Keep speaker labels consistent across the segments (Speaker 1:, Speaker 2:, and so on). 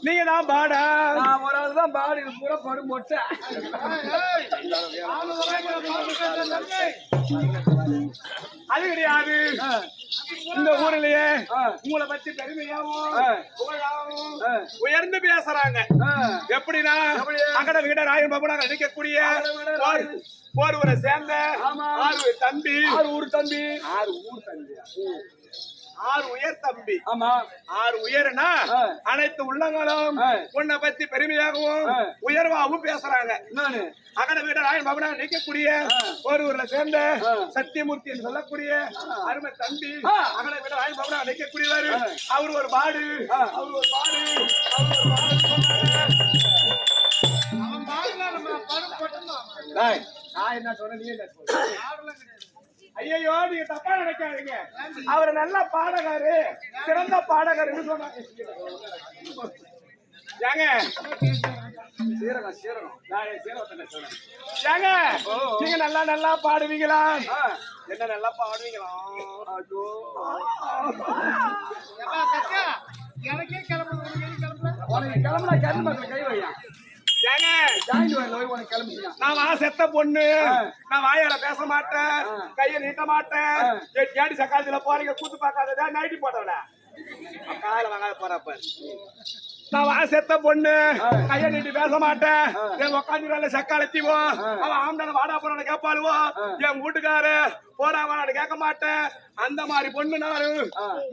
Speaker 1: நீங்க தான் பாட
Speaker 2: ஒரு ஆள் தான் பாடு பூரா படு மொட்டை
Speaker 1: அது கிடையாது. இந்த ஊர்லயே உங்களை பத்தி பெருமையாவும் உயர்ந்து பேசுறாங்க. எப்படின்னா அங்கட விகட ராயன் பாபு நாங்க நினைக்கக்கூடிய ஒருவரை சேர்ந்த 6 தம்பி
Speaker 2: 6 ஊர் தம்பி
Speaker 1: 6 ஊர் தம்பி 6 உயர் தம்பி.
Speaker 2: ஆமா
Speaker 1: 6 உயர்னா அனைத்து உள்ளங்களும் உன்னை பத்தி பெருமையாகவும் உயர்வாகவும் பேசுறாங்க. அகட வீட ராயன் பாபுனா நிற்கக்கூடிய ஒரு ஊர்ல சேர்ந்த சத்தியமூர்த்தி என்று சொல்லக்கூடிய அருமை தம்பி அகட வீட ராயன் பாபுனா நிற்கக்கூடியவர். அவர் ஒரு பாடு அவர் ஒரு பாடு அவன் பாடுனா நம்ம படம் போட்டோம். நான் என்ன சொன்ன நீ என்ன சொல்ற? ஐயோ நீங்க தப்பா நினைக்காதீங்க. அவர் நல்ல பாடகரு, சிறந்த பாடகர்னு சொன்னாங்க. ஏங்க ஏங்க நீங்க நல்லா பாடுவீங்களா? என்ன நல்லா பாடுவீங்களா?
Speaker 3: எனக்கே கிளம்புனா கை வையா
Speaker 1: ஏங்க நான் செத்த பொண்ணு, நான் வாயால பேச மாட்டேன், கையை நீட்ட மாட்டேன். ஏடி சக்காலத்துல போறீங்க கூத்து பார்க்காததா நைட்டி போட்டவன கால வாங்காத போறப்ப நான் செத்த பொண்ணு, கையை நீட்டி பேச மாட்டேன். என் உட்காந்து சக்காலத்திவோ அவன் ஆம்டான வாடா போறான்னு கேட்பாளுவோ, என் வீட்டுக்காரு போறா வாடான்னு கேட்க மாட்டேன். அந்த மாதிரி பொண்ணு நானு.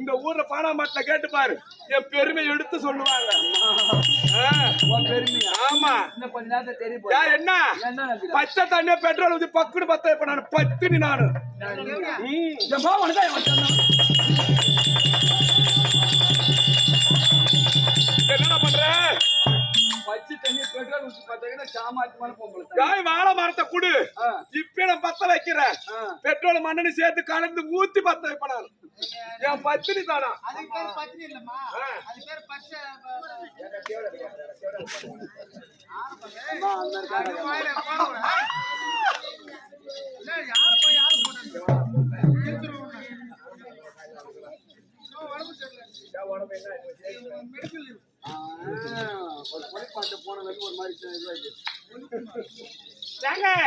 Speaker 1: இந்த ஊர்ல பானாமாட்டில கேட்டுப்பாரு, என் பெருமை எடுத்து சொல்லுவாங்க. ஆமா என்ன பச்சை தண்ணிய பெட்ரோல் ஊத்தி பக்குன்னு பத்த இப்ப நான் பத்துனி நானு என்ன பண்ற?
Speaker 2: பச்சை தண்ணி பெட்ரோல் ஊத்தி பார்த்தீங்கன்னா சாமாத்தியமான பொம்பளை.
Speaker 1: காய் வாழை மரத்தை குடு, இப்ப நான் பத்த வைக்கிறேன். பெட்ரோல் மண்ணெண்ணி சேர்த்து கலந்து ஊத்தி பத்த வைப்பேன். என் பத்தினி தானா?
Speaker 3: அதுக்கு பேர் பத்தினி இல்லம்மா, அது பேர் பச்சை.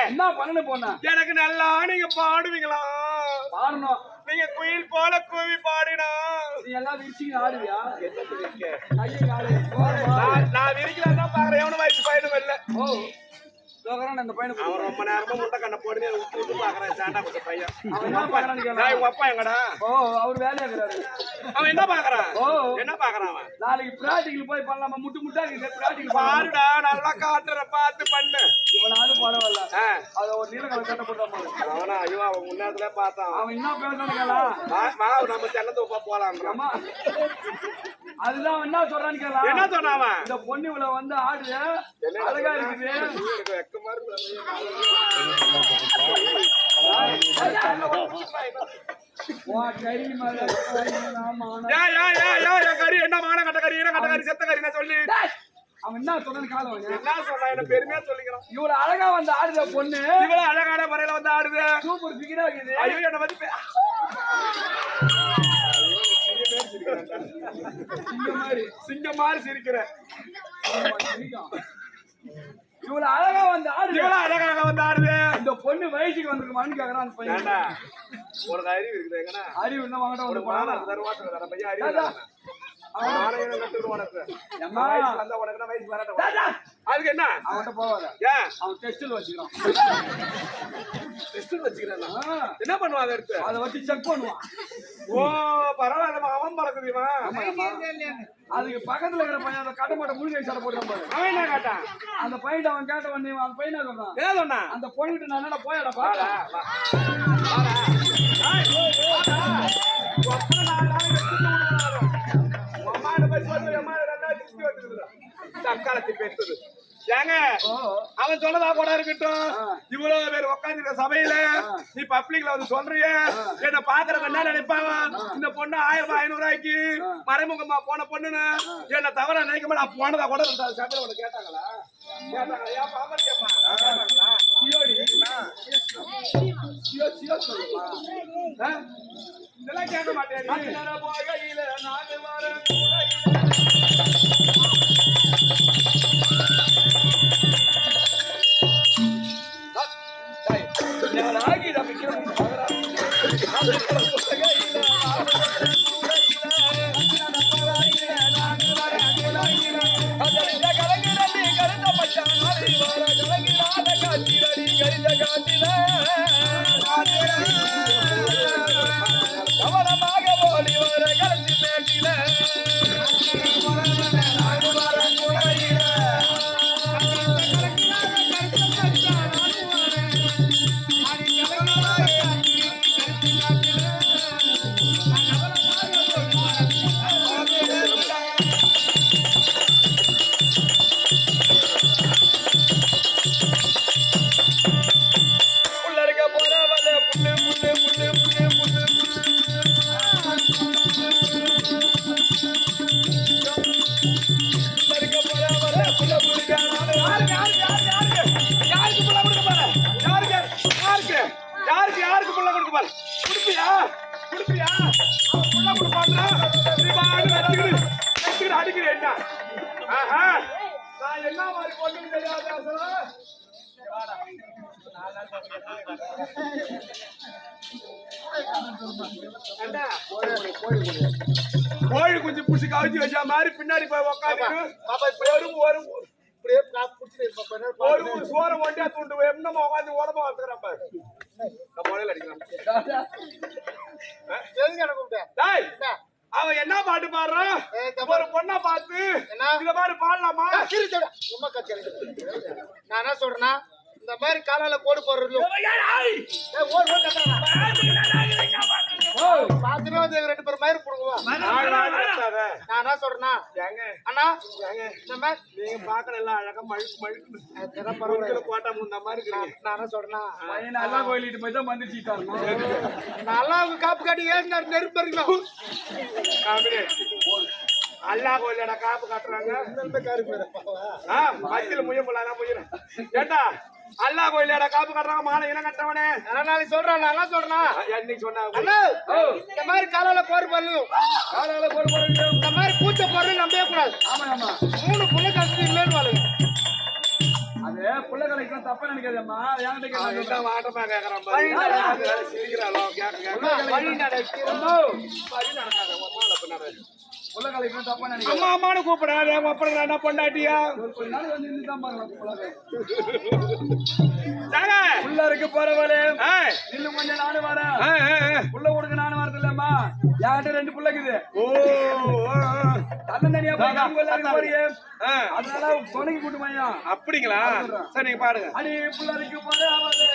Speaker 2: என்ன பண்ணு போனா
Speaker 1: எனக்கு நல்லா நீங்க பாடுவீங்களா?
Speaker 2: பாடணும்.
Speaker 1: நீங்க குயில் போல கூவி பாடினா
Speaker 2: நீ எல்லாம் விரிச்சிங்க ஆடுவியா?
Speaker 1: நான் விரிக்கலாம் தான் பாக்குறேன். எவனும் வயசு பையனும் இல்ல.
Speaker 2: ஓ அந்த பையனை
Speaker 1: அவன் ரொம்ப நேரமா முட்டை கண்ண போடுங்க விட்டு பாக்குறேன். சாண்டா பச்ச பையன்.
Speaker 2: அவன் என்ன பாக்குறான்னு
Speaker 1: உங்க அப்பா எங்கடா?
Speaker 2: ஓ அவர் வேலையா இருக்கிறாரு.
Speaker 1: அவன் என்ன பாக்குறான்?
Speaker 2: ஓ
Speaker 1: என்ன பாக்குறான் அவன்?
Speaker 2: நாளைக்கு பிராக்டிகல் போய் பண்ணலாமா? முட்டா பிராக்டிகல்
Speaker 1: பாருடா, நல்லா காட்டுற பார்த்து பண்ணு.
Speaker 2: இவனாவது பரவாயில்ல. அத ஒரு நீல கலர் சட்டை போட்டா பாரு.
Speaker 1: அவனா ஐயோ அவன் முன்னேறதுல பார்த்தான்.
Speaker 2: அவன் என்ன பேசுறானுங்களா?
Speaker 1: வா நம்ம தென்னந்தோப்பா போலாம்.
Speaker 2: அதுதான் அவன் என்ன சொல்றான்னு கேளா?
Speaker 1: என்ன சொன்னான் அவன்?
Speaker 2: இந்த பொண்ணு இவள வந்து ஆடு அழகா இருக்குது.
Speaker 1: கறி என்ன மான கட்ட கறி, கட்ட கறி, செத்த கறி சொல்லி
Speaker 2: அவன் என்ன சொன்னான்னு காலம்
Speaker 1: என்ன சொன்னா? என்ன பெருமையா சொல்லிக்கிறான்.
Speaker 2: இவ்வளவு அழகா வந்து ஆடுத பொண்ணு,
Speaker 1: இவ்வளவு அழகான முறையில வந்து ஆடுது.
Speaker 2: சூப்பர் பிகிரா இருக்குது.
Speaker 1: ஐயோ என்ன வந்து சிங்கம் மாதிரி சிரிக்கிற.
Speaker 2: இவ்வளவு அழகா வந்து ஆடுது.
Speaker 1: இவ்வளவு அழகாக வந்து ஆடுது.
Speaker 2: இந்த பொண்ணு வயசுக்கு வந்திருக்கு மண்ணு கேக்குறான் அந்த பையன்.
Speaker 1: உனக்கு அறிவு இருக்குது எங்கன்னா?
Speaker 2: அறிவு என்ன வாங்கடா
Speaker 1: ஒரு மாதம் தருவாசம் பையன் அறிவு அதுக்கு என்ன?
Speaker 2: அவன்கிட்ட போவாத.
Speaker 1: ஏன்
Speaker 2: அவன் டெஸ்டில் வச்சுக்கிறான்.
Speaker 1: என்ன பண்ணுவான்? அதை எடுத்து
Speaker 2: அதை வச்சு செக் பண்ணுவான்.
Speaker 1: ஓ பரவாயில்ல, அவன் பழக்குதுமா.
Speaker 2: அதுக்கு பக்கத்துல இருக்கிற பையன் அந்த கடை மாட்ட முழுகை சாட போட்டு பாரு.
Speaker 1: அவன் என்ன கேட்டான்?
Speaker 2: அந்த பையன் அவன் கேட்ட உடனே அந்த பையன் சொன்னான்,
Speaker 1: என்ன சொன்னா?
Speaker 2: அந்த பொண்ணுகிட்ட நான் என்ன போயாடா பாடா
Speaker 1: தக்காளத்தை பெற்றது. ஏங்க அவன் சொன்னதா கூட இருக்கட்டும். இவ்வளவு பேர் உட்காந்துருக்க சபையில நீ பப்ளிக்ல வந்து சொல்றிய, என்ன பாக்குறவங்க என்ன நினைப்பாங்க? இந்த பொண்ணு 1000 ரூபாய்க்கு மறைமுகமா போன பொண்ணுன்னு என்ன தவறா நினைக்க மாட்டா. போனதா கூட சபையில உனக்கு கேட்டாங்களா? கேட்டாங்களா? ஏன் பாப்பா கேட்பா கேட்டாங்களா? இதெல்லாம் கேட்க மாட்டேன். உள்ள இருக்க போற அண்ணா, கோழி குஞ்சு புடிச்சு கவிச்சு வச்சா மாதிரி பின்னாடி போய் உக்காந்து வரும் ஒரு சோறு ஒண்டியா தூண்டு என்னமா உட்காந்து உடம்ப வளர்த்துக்கிறப்ப முறையில் அடிக்கலாம். அவன் என்ன பாட்டு பாடுறான்? ஒரு பொண்ணை பார்த்து இந்த மாதிரி பாடலாமா?
Speaker 3: நான் என்ன சொல்றேன்னா இந்த மாதிரி காலால கோடு போடுறது பாத்துட்டு ரெண்டு பேர் மயிர் போடுவா. நான் என்ன சொல்றேன்னா அண்ணா இந்த மாதிரி
Speaker 1: நீங்க பாக்கல எல்லாம் அழகா மழுக்கு மழுக்கு கோட்டா முந்த மாதிரி இருக்கிறீங்க.
Speaker 3: நான் என்ன சொல்றேன்னா
Speaker 2: நல்லா கோயிலிட்டு போய் தான் மந்திரிச்சிட்டாங்க.
Speaker 3: நல்லா அவங்க காப்பு காட்டி ஏறினார் நெருப்பு இருக்கலாம்.
Speaker 1: அல்லா கோயிலடா காப்பு காட்டுறாங்க. மத்தியில முயம்புலாம் முயறேன் ஏட்டா அல்லா கோயிலடா காப்பு காட்டுறாங்க. மாலை இனம் கட்டவனே
Speaker 3: நாளைக்கு சொல்றேன். நான் என்ன சொல்றேன்னா
Speaker 1: என்னைக்கு சொன்னா
Speaker 3: இந்த மாதிரி காலால கோடு போடணும்,
Speaker 2: காலால கோடு போடுறது
Speaker 3: இந்த மாதிரி பூச்ச போடுறது நம்பவே கூடாது.
Speaker 2: ஆமா ஆமா
Speaker 3: 3 புள்ள கஷ்டம் இல்லைன்னு வாழுங்க.
Speaker 2: அது புள்ளகலைக்கு தப்பா நினைக்காதம்மா. என்கிட்ட
Speaker 1: வாட்டமா கேக்குறான் சிரிக்கிறாளோ
Speaker 3: வழி நடக்கு
Speaker 2: புள்ளகலைக்கு தப்பா நினைக்காத.
Speaker 1: அம்மா அம்மானு கூப்பிடாத அப்புறம் என்ன பொண்டாட்டியா
Speaker 2: கொஞ்ச நாள் வந்து இருந்துதான் பாருங்க புள்ளகலை.
Speaker 1: உள்ள
Speaker 2: இருக்கு போறவளே இன்னும் கொஞ்சம் நானும் வரேன். புள்ள கொடுக்க நானும் வரது இல்லம்மா. என்கிட்ட 2 புள்ளக்குது. தன்னந்தனியா போறியே அதனால துணைக்கு கூட்டு பையா.
Speaker 1: அப்படிங்களா? சரி நீங்க பாடுங்க.
Speaker 2: அடி புள்ளருக்கு போறவளே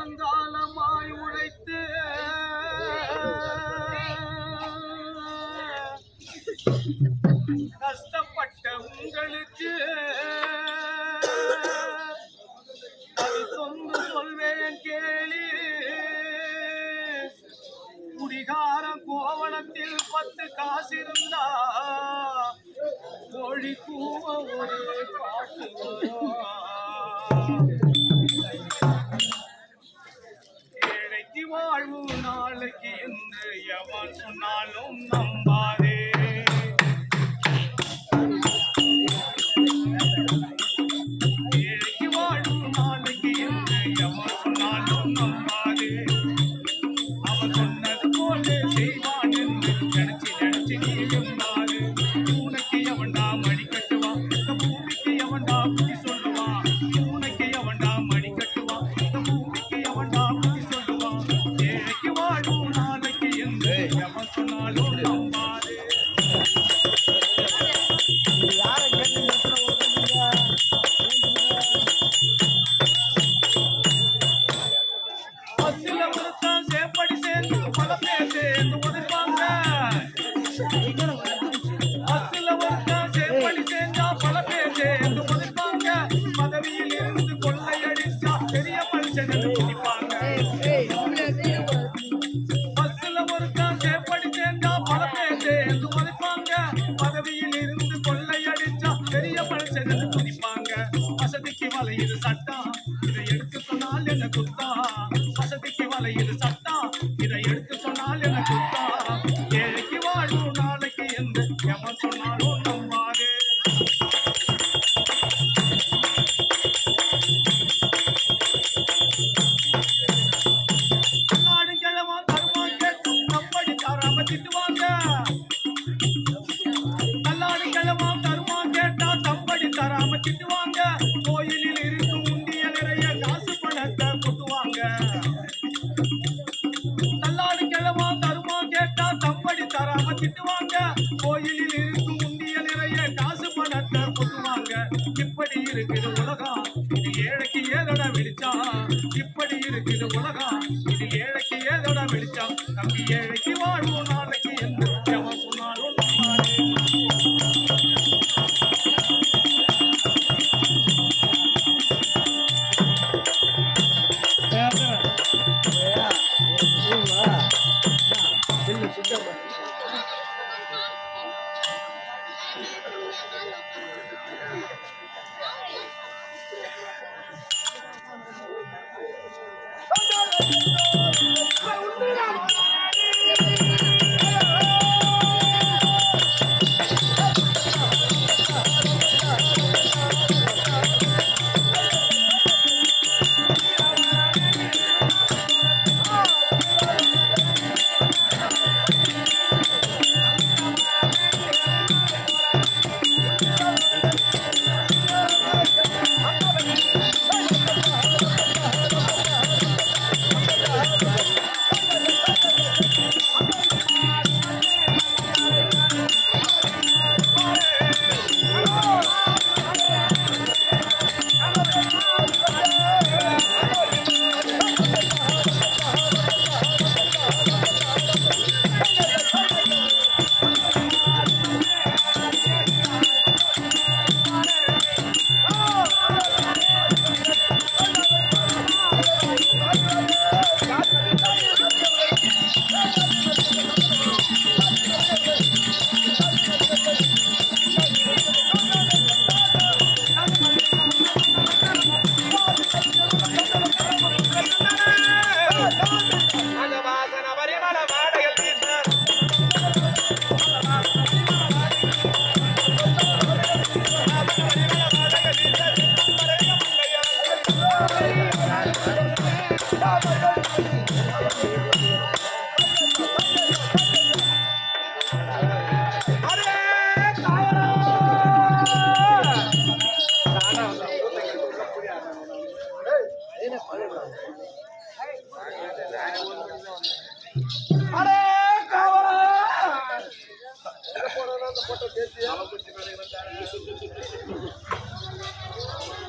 Speaker 3: காலங்காலமாய் உழைத்து கஷ்டப்பட்ட உங்களுக்கு அது சொந்து சொல்வேன் கேளி குடிகாரம் கோவணத்தில் 10 காசு இருந்தா கோழி கூவ ஒரு பாட்டு வரும் ஏழைக்கு வாழ்வு நாளைக்கு என்று எவன் சொன்னாலும் நம்பாதே ஏழைக்கு வாழ்வு நாளைக்கு என்று எவன் சொன்னாலும் நம்பாதே அவன் சொன்னது போல செய்வான் என்று நினைச்சு நீ எம்பாது உனக்கு எவன்டா மணி கட்டுவான் இந்த பூமிக்கு எவன்டா புத்தி சொல்லுவான் உனக்கு எவன்டா மணி கட்டுவான் இந்த பூமிக்கு எவன்டா புத்தி சொல்லுவான் ஏழைக்கு வாழும் நாளைக்கு என்று எவன் சொன்னாலும் நம்பாது பஸ்ஸில் ஒருத்தான் சேப்படி சேர்ந்து பல பேர் சேர்ந்து உதைப்பாங்க பஸ்ஸில் ஒருத்தான் சேப்படி சேர்ந்தா பல பேர் சேர்ந்து உதைப்பாங்க பதவியில் இருந்து கொள்ளையடிச்சா பெரிய மனுஷன் குடிப்பாங்க பஸ்ஸில் ஒருத்தான் சேப்படி சேர்ந்தா பல பேர் சேர்ந்து உதைப்பாங்க பதவியில் இருந்து கொள்ளையடிச்சா பெரிய மனுஷன் குடிப்பாங்க வசதிக்கு வலையுது சட்டம் இதை எடுத்து சொன்னால் என்ன குத்தா வசதிக்கு வலையுது சட்டம் இதை எடுத்து சொன்னால் என்ன குத்தா ஏழைக்கு வாழும் நாளைக்கு என்று எவன் சொன்னாலும் நம்பாது நாடும் கிழமா தருமா கேட்டு நம்படி தராம திட்டுவாங்க நல்லாடு கிழமா தருமா கேட்டா தம்படி தராம திட்டுவாங்க கோயிலில் இருக்கும் உண்டிய நிறைய காசு பணத்தை கொட்டுவாங்க நல்லாடு கிழமா தருமா கேட்டா தம்படி தராம திட்டுவாங்க கோயிலில் இருக்கும் உண்டிய நிறைய காசு பணத்தை கொட்டுவாங்க இப்படி இருக்குது உலகம் இது ஏழைக்கு ஏதோட வெளிச்சா இப்படி இருக்குது உலகம் இது ஏழைக்கு ஏதோட வெளிச்சா தம்பி ஏழைக்கு வாழ்வோம் நாளைக்கு என்று எவன் சொன்னாலும் நம்பாதே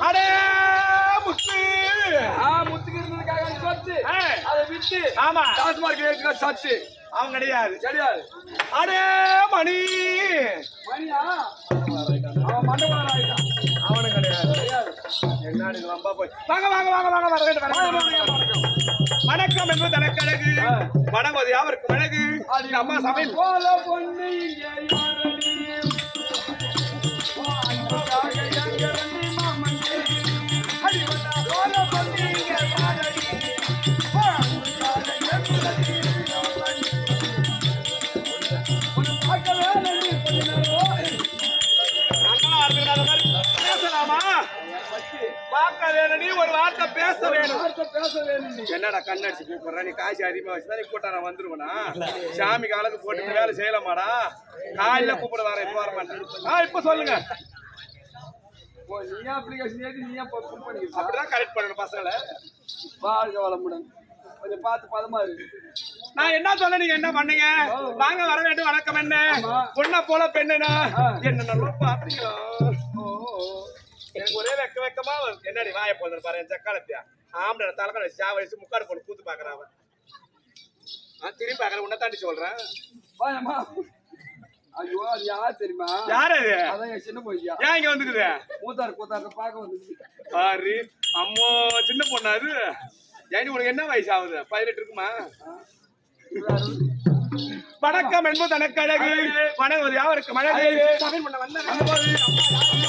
Speaker 1: அடே முத்து
Speaker 2: முத்துக்கு இருந்ததுக்காக வந்து
Speaker 1: ஆ.
Speaker 2: அதை விட்டு
Speaker 1: ஆமா
Speaker 2: டாஸ்மாக் ஏற்க சத்து
Speaker 1: அவன் கிடையாது
Speaker 2: கிடையாது.
Speaker 1: அடே மணி
Speaker 2: மணியா அவன் மண்டபம் ஆயிட்டான்.
Speaker 1: அவனும் கிடையாது
Speaker 2: கிடையாது.
Speaker 1: என்னடி இது வம்பா போய் வாங்க வாங்க வாங்க வாங்க வரவேண்டும் வணக்கம் என்பது தனக்கழகு வணங்குவது யாவருக்கு வணங்கு
Speaker 2: அது
Speaker 1: அம்மா சமையல்
Speaker 2: போல பொண்ணு இங்கே யாரடி? வாய்ப்புக்காக எங்கரண்டி மாமண்டி. அடி வந்தா போல பொண்ணு இங்கே யாரடி? வாய்ப்புக்காக எங்கரண்டி மாமண்டி. உன்னை பார்க்கவே நன்றி பொண்ணோ.
Speaker 1: நல்லா இருக்கிறாத மாதிரி பேசலாமா பார்க்க வேணும் நீ ஒரு வார்த்தை பேச வேணும்
Speaker 2: வார்த்தை பேச வேணும் நீ.
Speaker 1: என்னடா கண்ணடிச்சு கூப்பிடுற நீ காசு அதிகமா வச்சுதான் நீ கூட்டா நான் வந்துருவனா சாமி காலத்துக்கு போட்டு வேலை செய்யலாமாடா காலையில கூப்பிட வர இப்ப வர மாட்டேன் இப்ப சொல்லுங்க
Speaker 2: ஓ, நீயா application ஏத்தி நீயா புக் பண்ணிக்க.
Speaker 1: அப்படிதான் கரெக்ட் பண்ணணும் பசங்களை
Speaker 2: வாழ்க வளமுடன். கொஞ்சம் பார்த்து பதமா இருக்கு.
Speaker 1: நான் என்ன சொல்ல நீங்க என்ன பண்ணீங்க வாங்க வர வேண்டும் வணக்கம் என்ன பொண்ணை போல பெண்ணுனா என்ன நல்லா பாத்தீங்களா எனக்கு ஒரே வெக்கமா வருது. என்னடி வாய போதும் பாரு என் சக்காலத்தியா ஆம்பளை தலைக்கண வயசு முக்காடு போட்டு கூத்து பாக்குறான் நான் திரும்பி பாக்குறேன் உன்னை தாண்டி சொல்றேன்
Speaker 2: வாயம்மா. ஐயோ அது யார் தெரியுமா?
Speaker 1: யாரு அது
Speaker 2: அதான் என் சின்ன போய்யா
Speaker 1: ஏன் இங்க வந்துக்குது
Speaker 2: மூத்தார் கூத்தார பார்க்க வந்து.
Speaker 1: பாரு அம்மோ சின்ன பொண்ணு அது ஏன் உனக்கு என்ன வயசு ஆகுது 18 இருக்குமா வணக்கம் என்பது தனக்கு அழகு வணங்குவது யாவருக்கு மழகு சமையல் பண்ண வந்தாங்க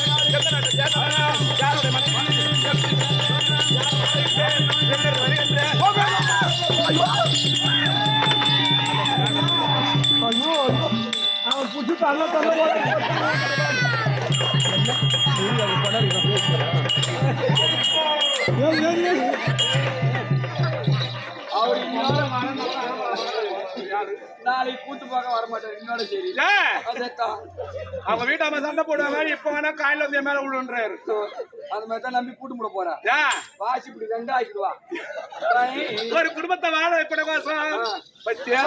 Speaker 1: அவன் புது தள்ள
Speaker 2: அவர் இன்னொரு நாளைக்கு கூத்து பார்க்க வர மாட்டார். இன்னொரு சரி அதான்
Speaker 1: அவங்க வீட்டு அம்மா சண்டை போடுவாங்க இப்ப வேணா காயில வந்து என் மேல விழுன்றாரு
Speaker 2: அந்த மாதிரி தான் நம்பி கூட்டு முட போறேன்.
Speaker 1: ஏன்
Speaker 2: வாசி இப்படி ரெண்டு ஆக்கிடுவா.
Speaker 1: ஒரு குடும்பத்தை வாழ வைப்பட கோசம் பத்தியா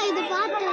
Speaker 4: இது பார்த்து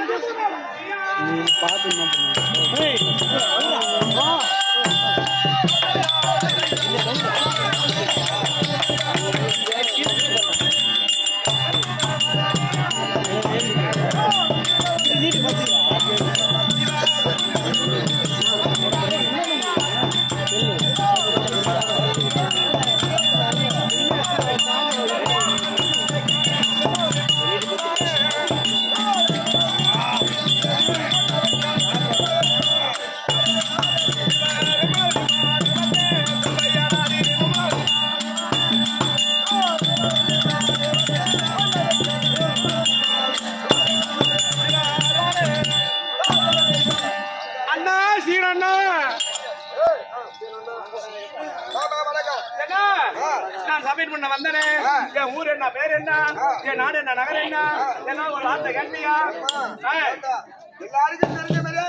Speaker 1: நான் சபைட் பண்ண வந்தனே என் ஊர் என்ன பேர் என்ன என் நாடு என்ன நகர் என்ன என்ன ஒரு வார்த்தை கேட்பியா
Speaker 2: எல்லாருக்கும் தெரிஞ்ச மாதிரியா?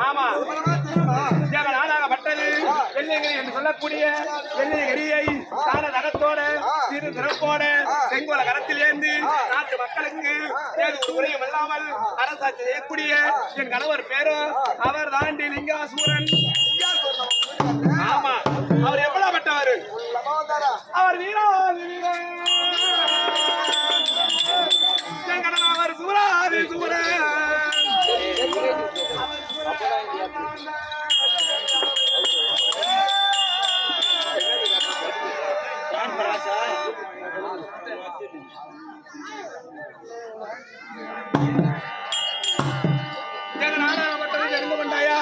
Speaker 1: ஆமா எங்க நாடாகப்பட்டது வெள்ளையங்கிரி என்று சொல்லக்கூடிய வெள்ளையங்கிரியை தான நகத்தோட சிறு சிறப்போட செங்கோல கரத்தில் ஏந்தி நாட்டு மக்களுக்கு ஏது ஒரு உரையும் இல்லாமல் அரசாட்சி செய்யக்கூடிய என் கணவர் பேரோ அவர் தாண்டி லிங்காசூரன். ஆமா அவர் எப்படாப்பட்டவர்? அவர் வீராதி வீரன். என் கணவர் சூராதி சூரன். எங்க நாடாகப்பட்டது தெரிந்து கொண்டாயா?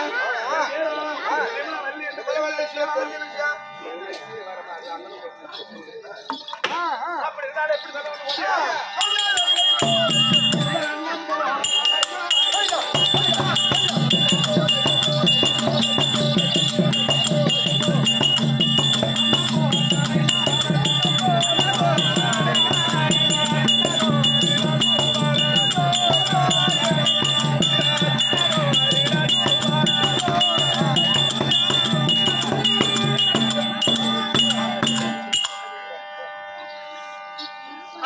Speaker 1: அப்படி இருந்தாலும் எப்படி சொல்ல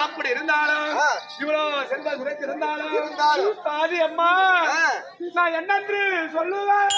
Speaker 1: அப்படி இருந்தாலும் இவ்வளவு செல்வம் இருந்தாலும் பாதி அம்மா நான் என்னன்று சொல்லுவேன்.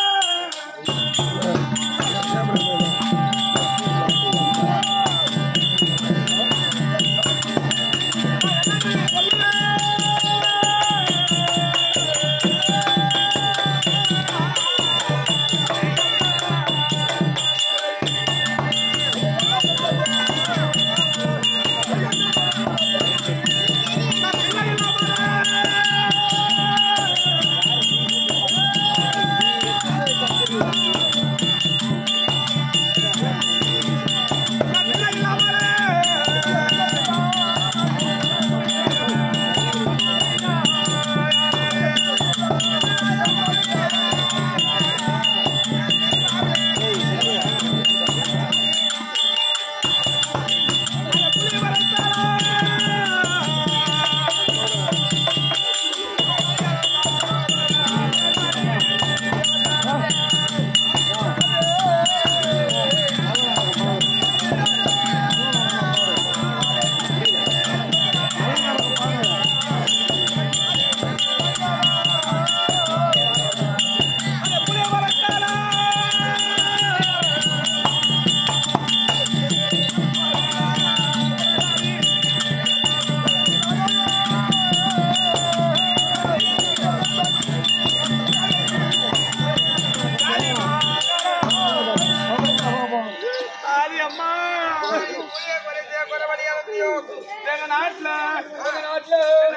Speaker 1: நாட்டுல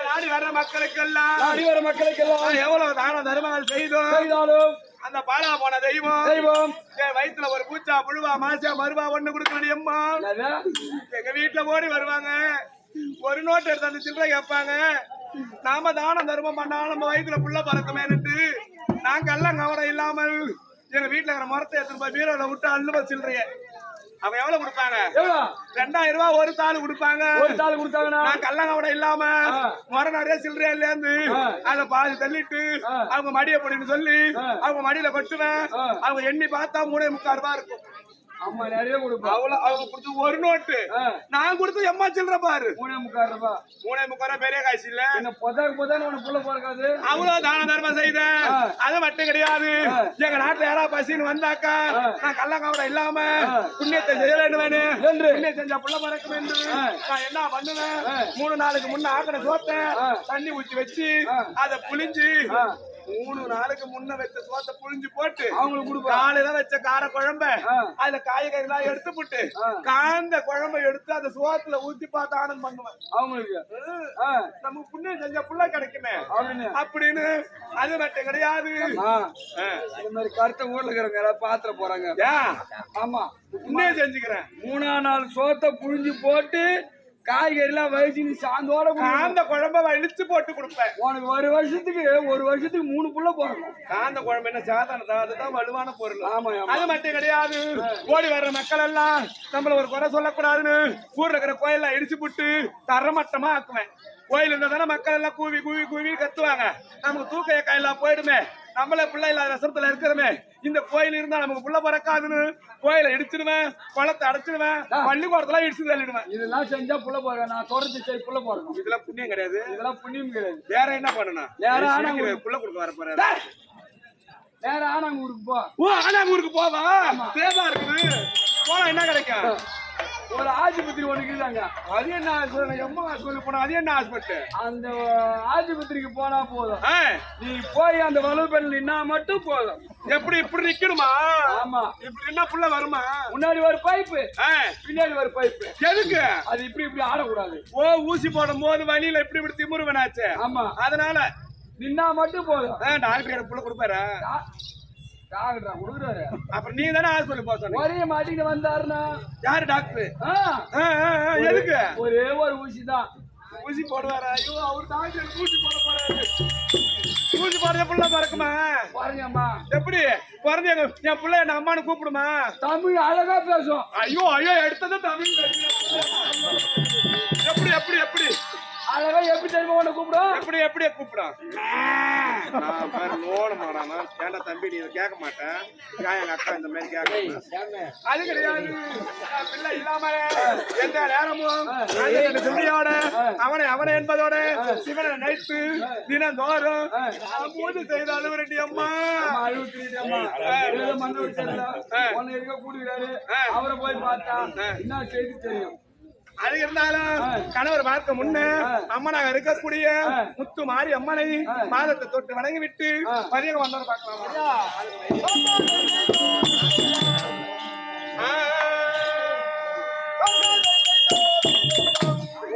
Speaker 1: நாடி வர்ற மக்களுக்கெல்லாம் எவ்வளவு தான தர்மங்கள் செய்தாலும் அந்த பாலா போன தெய்வம் என் வயிற்றுல ஒரு பூச்சா புழுவா மாசா மருவா ஒண்ணு கொடுக்கணும் அம்மா. எங்க வீட்டுல ஓடி வருவாங்க, ஒரு நோட்டு எடுத்து அந்த சில்லறை கேட்பாங்க. நாம தானம் தர்மம் பண்ணாலும் நம்ம வயிற்றுல புள்ள பறக்குமேனுட்டு நாங்க எல்லாம் கவனம் இல்லாமல் எங்க வீட்டுல இருக்கிற மரத்தை எடுத்துட்டு போய் பீரோல விட்டு அள்ளுவ சில்லறைய அவங்க எவ்வளவு கொடுப்பாங்க? 2000 ரூபாய் ஒரு தாள் கொடுப்பாங்க. நான் கள்ளங்கவடம் இல்லாம மரம் நிறைய சில்லறையா இல்லையாந்து அத பாதி தள்ளிட்டு அவங்க மடிய போடின்னு சொல்லி அவங்க மடியில கொட்டுவேன். அவங்க எண்ணி பார்த்தா 3.25 ரூபாய் இருக்கும்.
Speaker 2: அம்மா நிறைய கொடுப்பா.
Speaker 1: அவங்க கொடுத்து ஒரு நோட்டு நான் கொடுத்து எம்மா சில்லற பாரு
Speaker 2: 3.25 ரூபாய்.
Speaker 1: 3.25 ரூபாய் பெரிய காசு இல்ல.
Speaker 2: உனக்கு புள்ள பிறக்காது.
Speaker 1: அவ்வளவு தான தர்மம் செய்தேன். அது மட்டும் கிடையாது, எங்க நாட்டுல யாராவது பசின்னு வந்தாக்கா நான் கள்ளங்கவடம் இல்லாம புண்ணியத்தை செய்யலன்னு புண்ணியம் செஞ்சா புள்ள பறக்கும் என்று நான் என்ன பண்ணுவேன்? 3 நாளுக்கு முன்ன ஆக்கின சோத்தை தண்ணி ஊற்றி வச்சு அதை புளிஞ்சு 3 நாளுக்கு முன்ன வச்ச சோத்தை புழிஞ்சு போட்டு அவங்களுக்கு காலையில வச்ச கார குழம்ப அதுல காய்கறி எல்லாம் எடுத்து போட்டு காந்த குழம்ப எடுத்து அந்த சோத்துல ஊத்தி பார்த்து ஆனந்தம் பண்ணுவேன். அவங்களுக்கு நம்ம புண்ணியம் செஞ்ச புள்ள கிடைக்குமே அப்படின்னு. அது மட்டும் கிடையாது,
Speaker 2: இந்த மாதிரி கருத்த ஊர்ல இருக்கிறவங்க பாத்திர போறாங்க. ஆமா,
Speaker 1: புண்ணியம் செஞ்சுக்கிறேன்.
Speaker 2: 3ஆம் நாள் சோத்தை புழிஞ்சு போட்டு காய்கறி எல்லாம் வயசு சாந்தோட
Speaker 1: காந்த குழம்ப இழுத்து போட்டு கொடுப்பேன்.
Speaker 2: உனக்கு ஒரு வருஷத்துக்கு 3 புள்ள போறணும்.
Speaker 1: காந்த குழம்பு என்ன சாதாரண, அதுதான் வலுவான பொருள்.
Speaker 2: ஆமா,
Speaker 1: அது மட்டும் கிடையாது, ஓடி வர்ற மக்கள் எல்லாம் நம்மள ஒரு குறை சொல்லக்கூடாதுன்னு ஊர்ல இருக்கிற கோயில இடிச்சு போட்டு தரமட்டமா ஆக்குவேன். கோயில் இருந்தா மக்கள் எல்லாம் கூவி கூவி கூவி கத்துவாங்க. நமக்கு தூக்க கையெல்லாம் போயிடுமே, நம்மளே பிள்ளை இல்லாத விஷத்துல இருக்கிறோமே, இந்த கோயில் இருந்தா நமக்கு புள்ள பறக்காதுன்னு கோயிலை இடிச்சிடுவேன், குளத்தை அடைச்சிடுவேன், பள்ளிக்கூடத்துல இடிச்சு தள்ளிடுவேன்.
Speaker 2: இதெல்லாம் செஞ்சா புள்ள போற நான் தொடர்ந்து சரி புள்ள போறேன்.
Speaker 1: இதெல்லாம் புண்ணியம் கிடையாது,
Speaker 2: இதெல்லாம் புண்ணியம் கிடையாது.
Speaker 1: வேற என்ன பண்ணணும்? புள்ள கொடுக்க வர போற
Speaker 2: வேற ஆனாங்கூருக்கு போ.
Speaker 1: ஆனாங்கூருக்கு போவா? தேவா இருக்குது, போனா என்ன கிடைக்கும்?
Speaker 2: ஒரு ஆஸ்பத்திரி ஒண்ணு இருக்குதாங்க.
Speaker 1: அது என்ன எம்மா சொல்லி போனா அது என்ன ஹாஸ்பிட்டல்?
Speaker 2: அந்த ஆஸ்பத்திரிக்கு போனா போதும், நீ போய் அந்த வலுப்பெண் நின்னா மட்டும் போதும்.
Speaker 1: எப்படி இப்படி நிக்கணுமா?
Speaker 2: ஆமா,
Speaker 1: இப்படி என்ன புள்ள வருமா?
Speaker 2: முன்னாடி ஒரு பைப்பு, பின்னாடி ஒரு பைப்பு.
Speaker 1: எதுக்கு? அது
Speaker 2: இப்படி ஆடக்கூடாது.
Speaker 1: ஊசி போடும் போது வழியில இப்படி திமுருவனாச்சு.
Speaker 2: ஆமா,
Speaker 1: அதனால
Speaker 2: நின்னா மட்டும் போதும்.
Speaker 1: டாக்டர் புள்ள கொடுப்பாரா?
Speaker 2: டாக்டரா கொடுக்குறாரு.
Speaker 1: அப்புறம் நீ தானே ஹாஸ்பிட்டல் போக சொன்ன.
Speaker 2: ஒரே மாட்டிட்டு வந்தாருன்னா
Speaker 1: யாரு டாக்டர்? எதுக்கு?
Speaker 2: ஒரே ஒரு ஊசி தான்.
Speaker 1: ஊசி போடுவாரா? ஐயோ, அவர் டாக்டர் ஊசி போட போறாரு. ஊசி போடுற புள்ள பறக்குமா?
Speaker 2: பாருங்கம்மா,
Speaker 1: எப்படி பிறந்த என் பிள்ளை என்ன அம்மானு கூப்பிடுமா?
Speaker 2: தமிழ் அழகா பேசும்.
Speaker 1: ஐயோ ஐயோ, எடுத்தது தமிழ். எப்படி எப்படி எப்படி
Speaker 2: அழகா எப்படி தெரியுமா உன்னை கூப்பிடும்?
Speaker 1: எப்படி கூப்பிடும்? ஏன்டா தம்பி நீ இதை கேட்க மாட்டேன், எங்க அக்கா இந்த மாதிரி கேட்க. அது கிடையாது, பிள்ளை இல்லாம எந்த நேரமும் சொல்லியோட அவனை என்பதோட சிவனை நினைத்து தினந்தோறும் பூஜை செய்த அழுவரண்டி அம்மா.
Speaker 2: உன்னை இருக்க கூடுகிறாரு, அவரை போய் பார்த்தா என்ன செய்தி தெரியும்.
Speaker 1: அது இருந்தாலும் கணவர் பார்க்க முன்ன அம்மனாக இருக்கக்கூடிய முத்து மாறி அம்மனை மாதத்தை தொட்டு வணங்கி விட்டு பதிகம் வந்தோம் பார்க்கலாம்.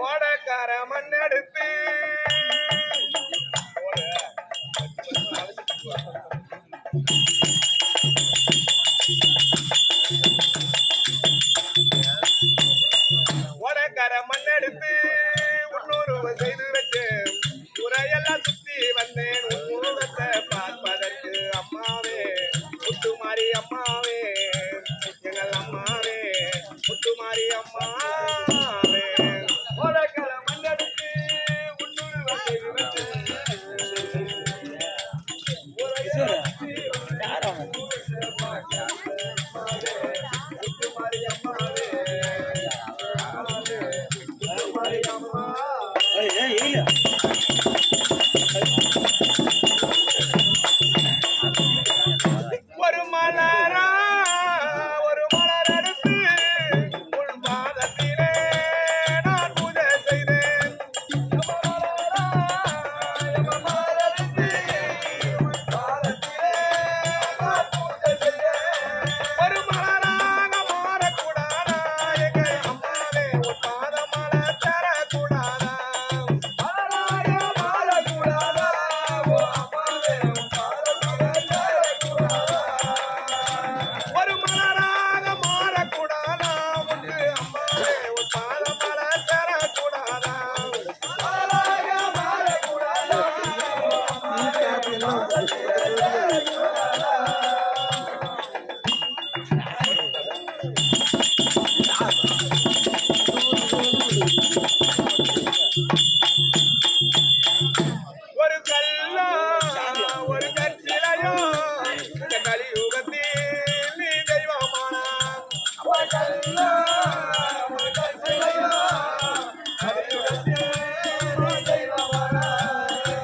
Speaker 1: ஓடக்கார மண் எடுத்து மண்ணெடுத்து உன்னூறு செய்து வச்சு உரையெல்லாம் சுத்தி வந்தேன் உன்னூரத்தை பார்ப்பதற்கு. அம்மாவே முத்துமாரி அம்மாவே, எங்கள் அம்மாவே முத்துமாரி அம்மாவே. உரைக்கல மண்ணெடுத்து உன்னூறு செய்து வச்சு உரையெல்லாம் ஒரு கல்லோ ஒரு கற்சிலையோ இந்த கலியுகத்தில் நீ தெய்வமானா ஒரு கல்லோ ஒரு கற்சிலையோ கலியுகத்தில் நீ தெய்வமானா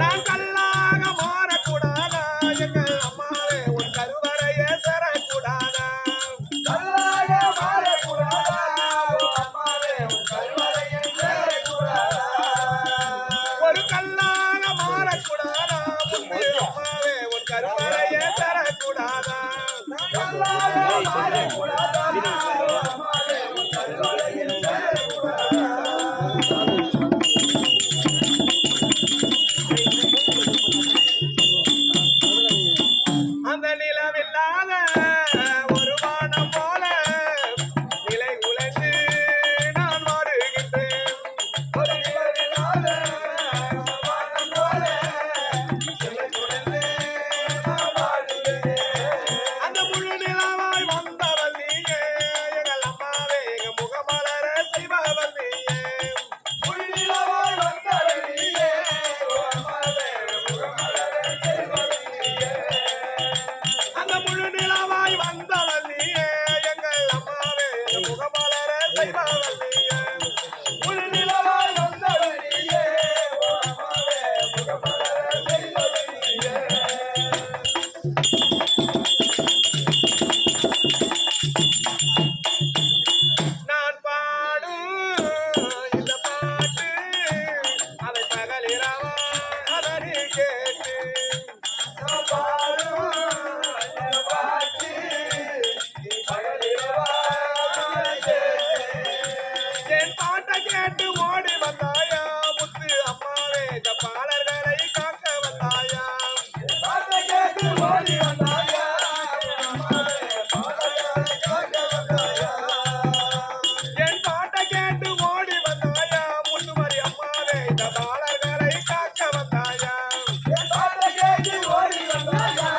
Speaker 1: நான் கல்லாக மாறக்கூடாதா எங்கள் அம்மாவே உன் கருவறையே சேரக்கூடாதா கல்லாக மாறக்கூடாதா உன் அம்மாவே உன் கருவறையே சேரக்கூடாதா ஒரு கல்லாக மாறக்கூடாதா முன்பு அம்மாவே உன் கருவறையே தரக்கூடாதா கல்லாக மாறக்கூடாதா அம்மாவே உன் கருவறையே தரக்கூடாதா அந்த நிலவில்லாத ஒரு வானம் போல நிலை உழைந்து நான் வாடுகின்றேன் ஒரு நிலவில்லாத ஒரு வானம் போல நிலை உழைந்து நான் வாடுகின்றேன் அந்த முழு நிலவாய் வந்தவள் நீயே எங்கள் அம்மாவே எங்க முகமலர செய்பவள் நீயே முழு நிலவாய் வந்தவள் நீயே அம்மாவே முகமலர செய்பவள் நீயே அந்த முழு நிலவாய் வந்தவள் நீயே எங்கள் அம்மாவே முகமலர செய்பவள் நீயே முழு நிலவாய் வந்தவள் நீயே அம்மாவே முகமலர செய்பவள் நீயே நான் பாடும் இந்த பாட்டு அதை பகலிரவா அதனை கேட்டு நான் பாடும் இந்த பாட்டு நீ பகலிரவா அதனை கேட்டு என் பாட்டை கேட்டு ஓடி வந்தாயா முத்து அம்மாவே இந்த பாடல்களை காக்க வந்தாயா என் பாட்டை கேட்டு ஓடி வந்தாயா அம்மாவே பாடல்களை காக்க வந்தாயா என் பாட்டை கேட்டு ஓடி வந்தாயா முத்துமரி அம்மாவே இந்த பாடல்களை காக்க வந்தாயா என் பாட்டை கேட்டு ஓடி வந்தாயா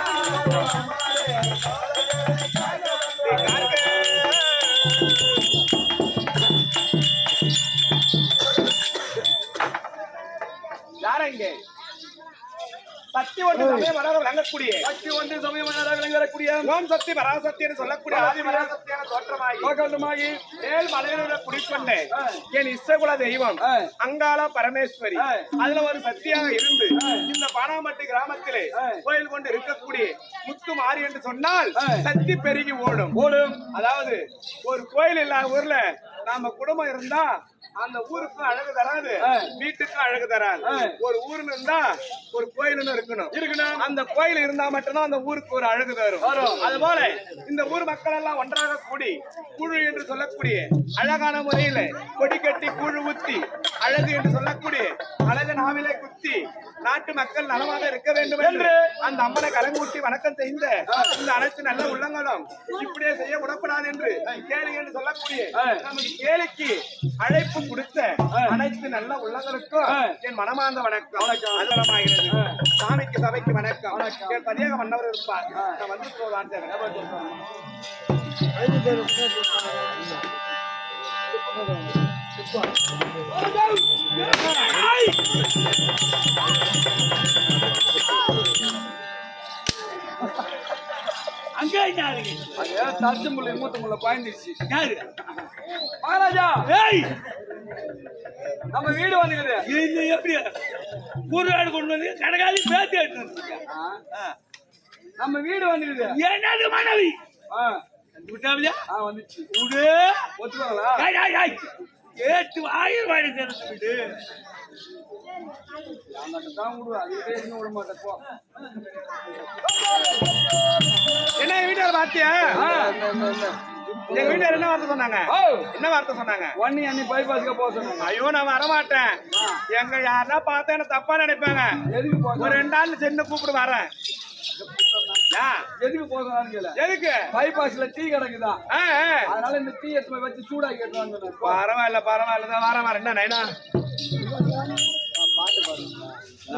Speaker 1: அம்மாவே பாடல்களை காக்க வந்தாயா யாரங்க சக்தி ஒன்று சமயம் வராத விளங்கக்கூடிய
Speaker 2: சக்தி ஒன்று சமயம் விளங்கக்கூடிய
Speaker 1: ஓம் சக்தி பராசக்தி என்று சொல்லக்கூடிய ஆதி பராசக்தியான தோற்றமாகி மேல் மலையிலுள்ள குடிக்கொண்ட என் இஷ்டகுல தெய்வம் அங்காள பரமேஸ்வரி அதுல ஒரு சக்தியாக இருந்து இந்த பானாமட்டி கிராமத்திலே கோயில் கொண்டு இருக்கக்கூடிய முத்து மாறி என்று சொன்னால் சக்தி பெருகி ஓடும் அதாவது ஒரு கோயில் இல்லாத ஊர்ல நாம குடும்பம் இருந்தா அந்த ஊருக்கு அழகு தராது வீட்டுக்கு அழகு தராது ஒரு ஊர்ல இருந்தா ஒரு கோயில் இருக்கணும் அந்த கோயில் இருந்தா மட்டும்தான் அந்த ஊருக்கு ஒரு அழகு தரும் அது போல இந்த ஊர் மக்கள் எல்லாம் ஒன்றாக கூடி குழு என்று சொல்லக்கூடிய அழகான முறையில கொடி கட்டி குழு ஊத்தி அழகு என்று சொல்லக்கூடிய அழகு நாவிலே குத்தி நாட்டு மக்கள் நலமாக இருக்க வேண்டும் என்று அந்த அம்மனை கரங்கூட்டி வணக்கம் செய்த இந்த அனைத்து நல்ல உள்ளங்களும் இப்படியே செய்ய விடக்கூடாது என்று கேலி என்று சொல்லக்கூடிய நமக்கு கேலிக்கு அழைப்பு கொடுத்த அனைத்து நல்ல உள்ளங்களுக்கும் என் மனமார்ந்த வணக்கம் அலுவலமாகிறது சாமிக்கு சபைக்கு வணக்கம் என் பதியாக மன்னவர் இருப்பார் நான் வந்து போவான்
Speaker 3: அங்கே
Speaker 2: தச்சு முள்ள மூத்த முள்ள பாய்ந்துருச்சு மகாராஜா நம்ம வீடு வந்துக்குது
Speaker 3: எப்படி கூறுகாடு கொண்டு வந்து கடைக்காலி பேத்தி எடுத்து
Speaker 2: நம்ம வீடு வந்துக்குது
Speaker 3: என்னது மனைவி விட்டாவியா
Speaker 2: வந்துச்சு
Speaker 3: விடு
Speaker 2: ஒத்துப்பாங்களா
Speaker 3: கேட்டு 1000 ரூபாய் தெரிஞ்சுக்கிட்டு
Speaker 2: தான் விடுவா அதுக்கிட்டே இன்னும் விட மாட்டேன்
Speaker 1: என்ன வீட்டார் பாத்தியா எங்க வீட்டுல என்ன வார்த்தை சொன்னாங்க என்ன வார்த்தை சொன்னாங்க
Speaker 2: ஒன்னு அன்னி பைபாஸ்க்கு போக சொன்னாங்க
Speaker 1: ஐயோ நான் வரமாட்டேன் எங்க யாருன்னா பார்த்தா என்ன தப்பா நினைப்பாங்க ஒரு 2 நாள் சென்று கூப்பிடு வரேன்
Speaker 2: எதுக்கு போகலான்னு கேள
Speaker 1: எதுக்கு
Speaker 2: பைபாஸ்ல டீ கிடக்குதா அதனால இந்த டீ எடுத்து போய் வச்சு சூடாக்கி எடுத்து
Speaker 1: பரவாயில்ல பரவாயில்ல வரேன் என்ன நைனா
Speaker 2: பாட்டு பாருங்க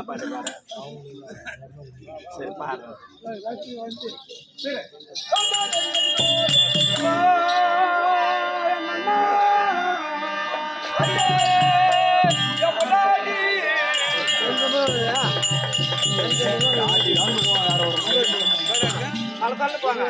Speaker 1: பாட்டு பாரு சரி பாரு சரி அதை தள்ளு போங்க.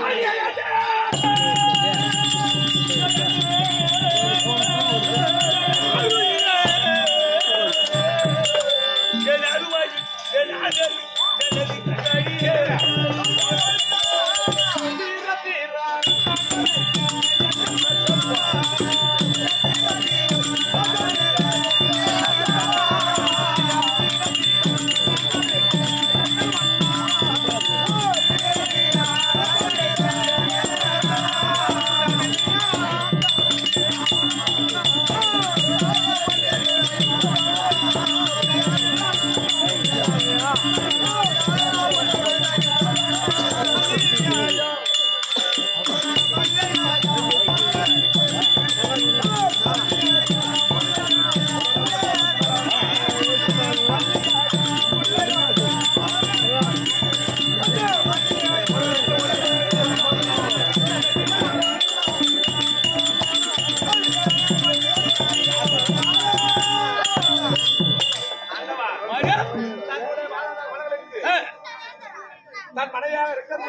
Speaker 1: நான் மனைவியாக இருக்கிறது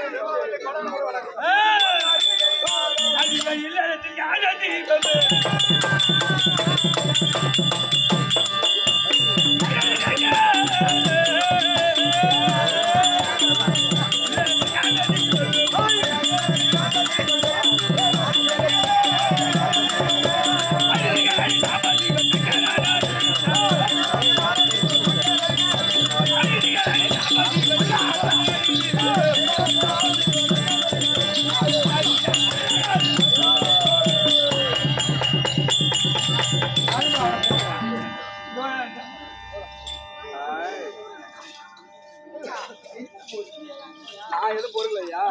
Speaker 2: நான் எதுவும் பொருள் ஐயா.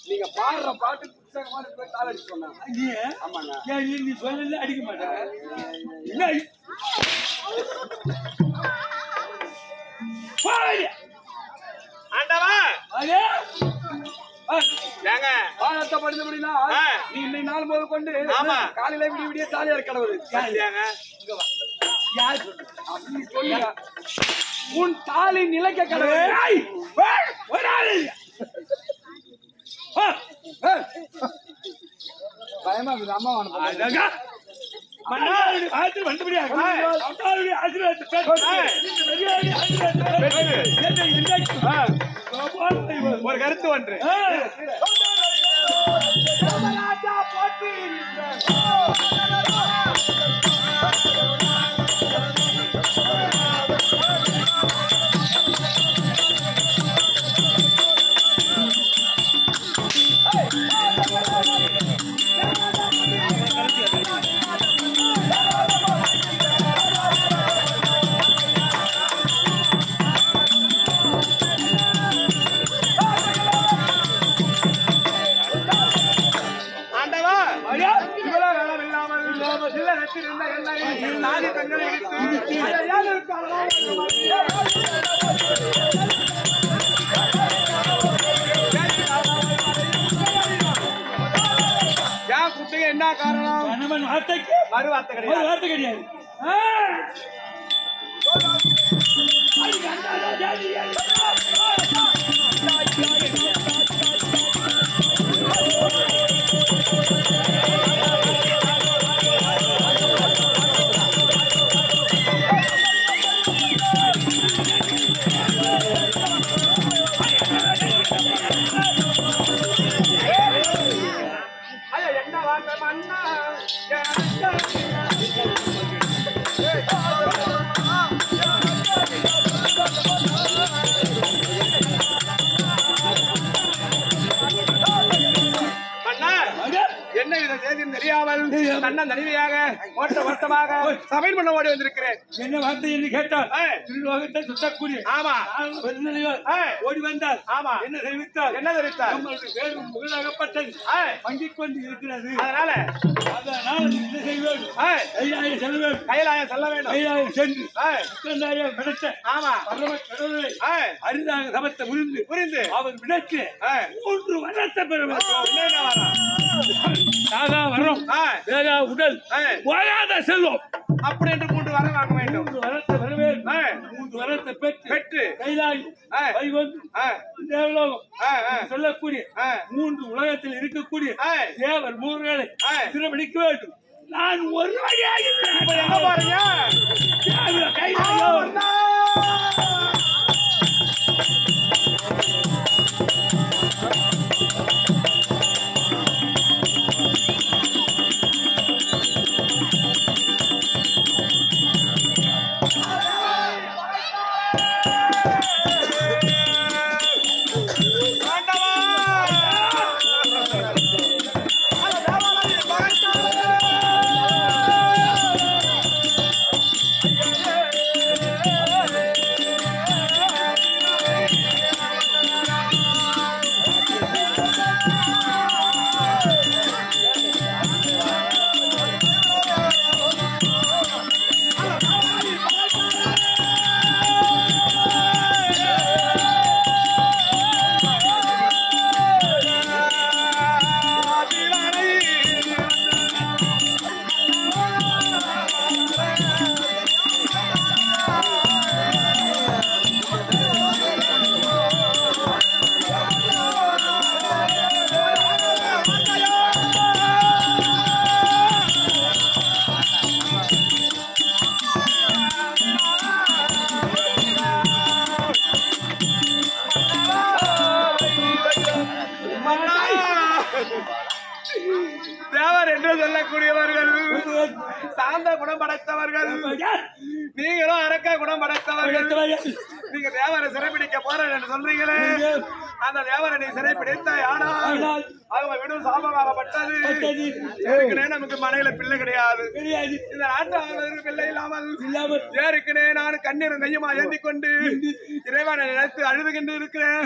Speaker 2: நீங்க பாடுற பாட்டு புத்தகமா போய் கால் அடிச்சு சொன்னாங்க. ஆமாங்க.
Speaker 3: நீ சொல்லல அடிக்க மாட்டேன்.
Speaker 1: ஆண்டவா ஏங்க
Speaker 2: பாடத்தை படித்த முடியுமா? நீ இன்னைக்கு நாள் முதல் கொண்டு
Speaker 1: ஆமா.
Speaker 2: காலையில விடிய விடிய தாலியார் கடவுள்
Speaker 1: ஏங்க
Speaker 3: யார் சொல்லு?
Speaker 2: அப்படி சொல்லுங்க. உன் தாலி நிலைக்க கடவுள்.
Speaker 3: ஒரு ஆள் இல்ல.
Speaker 2: பயமா இருக்குது. அம்மா
Speaker 3: அழகா மன்னாருடைய ஆசீர்வாதம் வந்தபடியா அம்மாவுடைய ஆசீர்வாதத்தை
Speaker 1: ஒரு கருத்து ஒன்று என்ன காரணம்?
Speaker 3: கணவன் வார்த்தைக்கு
Speaker 1: மறு வார்த்தை
Speaker 3: ஒரு
Speaker 1: கிடையாது.
Speaker 3: வார்த்தை கிடையாது.
Speaker 1: என்ன வார்த்தை மன்னா என்ன இதை செய்தியும் தெரியாமல் கண்ணன் தனிமையாக ஓட்ட ஓட்டமாக சமையல் பண்ண ஓடி வந்திருக்கிறேன்.
Speaker 3: என்ன வார்த்தை என்று கேட்டால் திருலோகத்தை சுத்தக்கூடிய
Speaker 1: ஆமா
Speaker 3: ஓடி வந்தால்
Speaker 1: ஆமா
Speaker 3: என்ன தெரிவித்தால்
Speaker 1: என்ன தெரிவித்தார்?
Speaker 3: நம்மளுடைய பேர் முகலாகப்பட்டது வங்கிக் கொண்டு இருக்கிறது.
Speaker 1: அதனால
Speaker 3: என்ன செய்ய வேண்டும்? கைலாயம் செல்ல வேண்டும்.
Speaker 1: கைலாயம் செல்ல வேண்டும்.
Speaker 3: கைலாயம் சென்று உட்கார்ந்தாயம் கிடைத்த
Speaker 1: ஆமா
Speaker 3: பரம கடவுளை அரிதாக சமத்தை புரிந்து அவர் விளக்கு 3 வரத்தை பெற வேண்டும். சாகா வரம் வேகா உடல் போகாத செல்வம்
Speaker 1: அப்படி என்று 3 வரம் வாங்க வேண்டும்.
Speaker 3: 3 வரத்தை பெற வேண்டும். 3 வரத்தை
Speaker 2: பெற்று கைலாகி தேவலோகம் சொல்லக்கூடிய 3 உலகத்தில் இருக்கக்கூடிய தேவர் 3 பேரை சிறைபிடிக்க வேண்டும். நான் ஒரு வழியாக
Speaker 1: பாருங்க தேவர் என்று சொல்லக்கூடியவர்கள் சாந்த குணம் படைத்தவர்கள். நீங்களும் அரக்க குணம் படைத்தவர்கள். நீங்க தேவரை சிறைப்பிடிக்க போறேன் என்று சொல்றீங்களே, அந்த தேவரை நீ சிறைப்பிடித்த ஆனால் அவங்க விடும் சாபமாகப்பட்டது. ஏற்கனவே நமக்கு மனையில பிள்ளை கிடையாது. இந்த நாட்டு ஆளுநருக்கு பிள்ளை இல்லாமல் ஏற்கனவே நான் கண்ணீரும் கையுமா ஏந்தி கொண்டு இறைவனை நினைத்து அழுதுகின்று இருக்கிறேன்.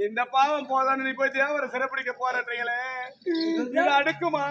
Speaker 1: இந்த பாவம் போதான்னு நீ போய் தேவரை சிறைப்பிடிக்க போறீங்களே, இது அடுக்குமா?